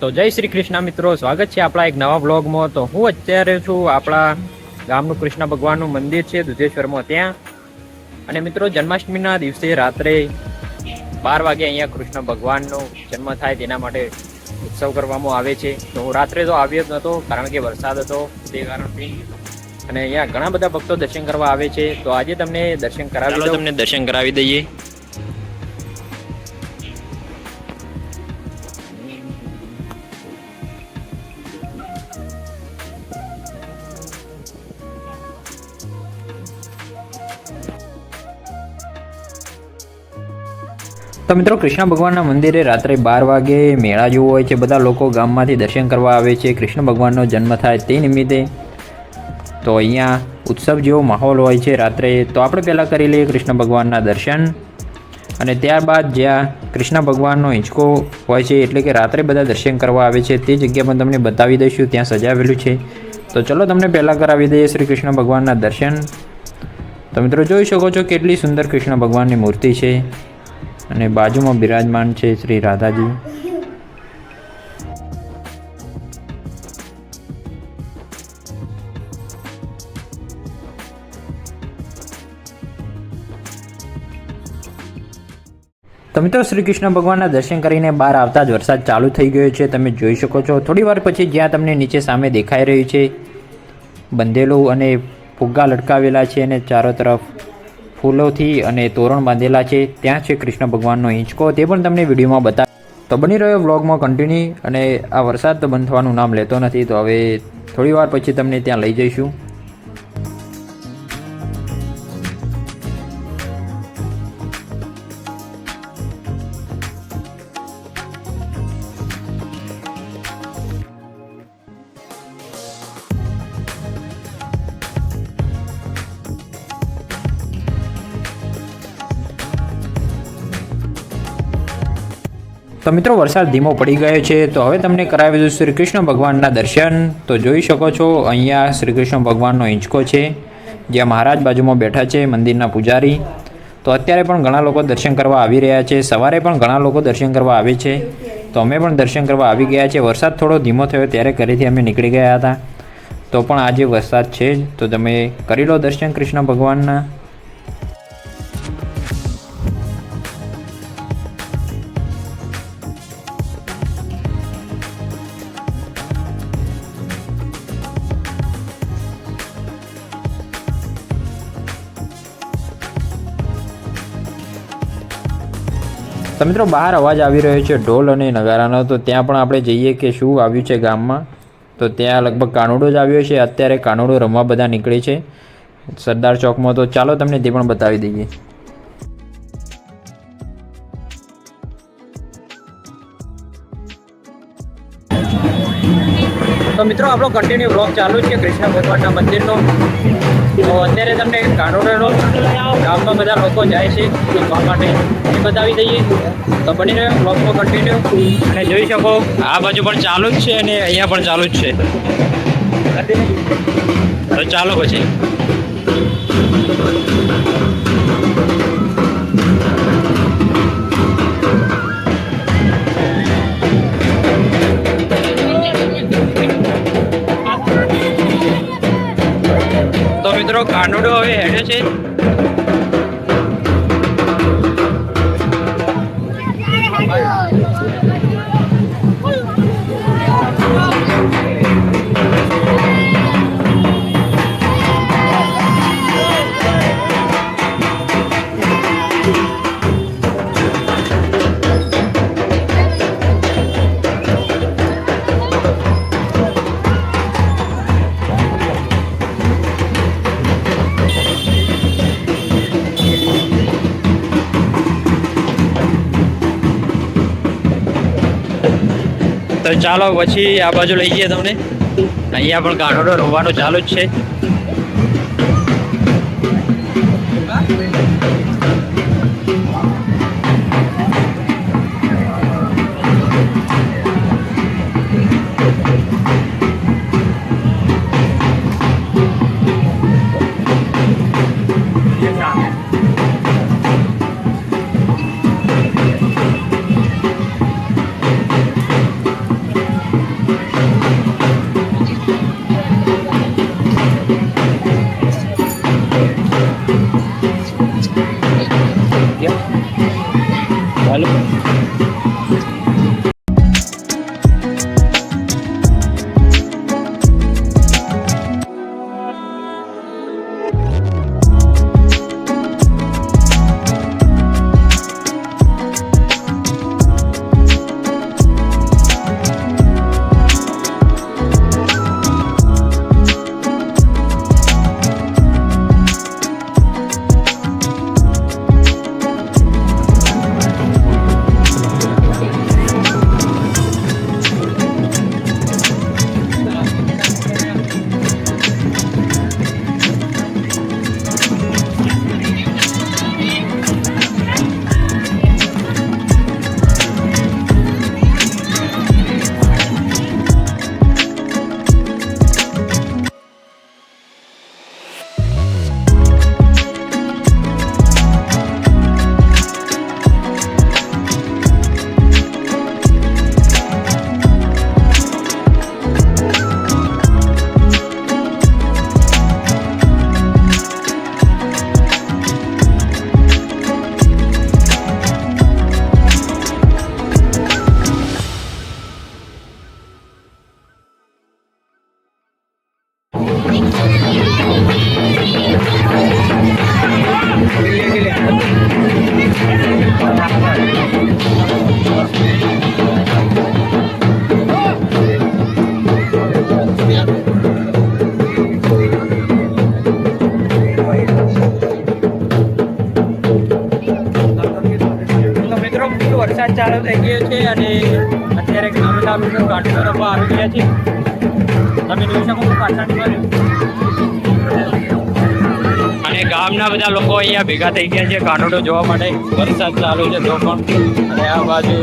તો જય શ્રી કૃષ્ણ મિત્રો, સ્વાગત છે આપણા એક નવા બ્લોગમાં। તો હું અત્યારે છું આપણા ગામનું કૃષ્ણ ભગવાનનું મંદિર છે દુધેશ્વરમાં ત્યાં। અને મિત્રો જન્માષ્ટમીના દિવસે રાત્રે 12 વાગે અહીંયા કૃષ્ણ ભગવાનનો જન્મ થાય તેના માટે ઉત્સવ કરવામાં આવે છે। તો હું રાત્રે તો આવ્યો જ નહોતો કારણ કે વરસાદ હતો તે કારણથી, અને અહીંયા ઘણા બધા ભક્તો દર્શન કરવા આવે છે। તો આજે તમને દર્શન કરાવી દઈએ। તો મિત્રો કૃષ્ણ ભગવાનના મંદિરે રાત્રે 12 વાગે મેળા જેવો હોય છે। બધા લોકો ગામમાંથી દર્શન કરવા આવે છે કૃષ્ણ ભગવાનનો જન્મ થાય તે નિમિત્તે। તો અહીંયા ઉત્સવ જેવો માહોલ હોય છે રાત્રે। તો આપણે પહેલાં કરી લઈએ કૃષ્ણ ભગવાનના દર્શન, અને ત્યારબાદ જ્યાં કૃષ્ણ ભગવાનનો હિંચકો હોય છે એટલે કે રાત્રે બધા દર્શન કરવા આવે છે તે જગ્યા પણ તમને બતાવી દઈશું, ત્યાં સજાવેલું છે। તો ચલો તમને પહેલાં કરાવી દઈએ શ્રી કૃષ્ણ ભગવાનના દર્શન। તો મિત્રો જોઈ શકો છો કેટલી સુંદર કૃષ્ણ ભગવાનની મૂર્તિ છે, અને બાજુમાં બિરાજમાન છે શ્રી રાધાજી। તો મિત્રો શ્રી કૃષ્ણ ભગવાનના દર્શન કરીને બહાર આવતા જ વરસાદ ચાલુ થઈ ગયો છે, તમે જોઈ શકો છો। થોડી વાર પછી જ્યાં તમને નીચે સામે દેખાઈ રહ્યું છે બંધેલું અને ફુગ્ગા લટકાવેલા છે અને ચારો તરફ ફૂલોથી અને તોરણ બાંધેલા છે, ત્યાં છે કૃષ્ણ ભગવાનનો હિંચકો, તે પણ તમને વિડીયોમાં બતાવ। તો બની રહ્યો વ્લોગમાં કન્ટિન્યુ। અને આ વરસાદ તો બંધ થવાનું નામ લેતો નથી, તો હવે થોડી વાર પછી તમને ત્યાં લઈ જઈશું। તો મિત્રો વરસાદ ધીમો પડી ગયો છે, તો હવે તમને કરાવી દઉં શ્રી કૃષ્ણ ભગવાનના દર્શન। તો જોઈ શકો છો અહીંયા શ્રી કૃષ્ણ ભગવાનનો હિંચકો છે, જ્યાં મહારાજ બાજુમાં બેઠા છે મંદિરના પૂજારી। તો અત્યારે પણ ઘણા લોકો દર્શન કરવા આવી રહ્યા છે, સવારે પણ ઘણા લોકો દર્શન કરવા આવે છે, તો અમે પણ દર્શન કરવા આવી ગયા છે। વરસાદ થોડો ધીમો થયો ત્યારે ઘરેથી અમે નીકળી ગયા હતા, તો પણ આજે વરસાદ છે જ, તો તમે કરી લો દર્શન કૃષ્ણ ભગવાનના। તો મિત્રો બહાર અવાજ આવી રહ્યો છે ઢોલ અને નગારાનો, તો ત્યાં પણ આપણે જઈએ કે શું આવ્યું છે ગામમાં। તો ત્યાં લગભગ કાનુડો જ આવ્યો છે, અત્યારે કાનુડો રમવા બધા નીકળે છે સરદાર ચોકમાં। તો ચાલો તમને તે પણ બતાવી દઈએ। તો મિત્રો આપણો કન્ટિન્યુ બ્લોગ ચાલુ છે કૃષ્ણ ભગવાનના મંદિરનો। તો અત્યારે તમને કાનોડનો ગામમાં બધા લોકો જાય છે જોવા માટે એ બતાવી દઈએ। તો બની રહ્યો બ્લોગમાં કન્ટિન્યુ, અને જોઈ શકો આ બાજુ પણ ચાલુ જ છે અને અહીંયા પણ ચાલુ જ છે। તો ચાલો પછી મિત્રો કાનુડો હવે હેડ્યો છે। તો ચાલો પછી આ બાજુ લઈ જઈએ તમને। અહીંયા પણ કાનુડો રમવાનું ચાલુ જ છે। ચાલુ થઈ ગયો છે અને અત્યારે ઘણા બધા લોકો કાંઠો તરફ આવી ગયા છે. તમે જોઈ શકો છો પાછળની બાજુ. અને ગામના બધા લોકો અહીંયા ભેગા થઈ ગયા છે કાંઠો જોવા માટે. વરસાદ ચાલુ છે તો પણ અને આ બાજુ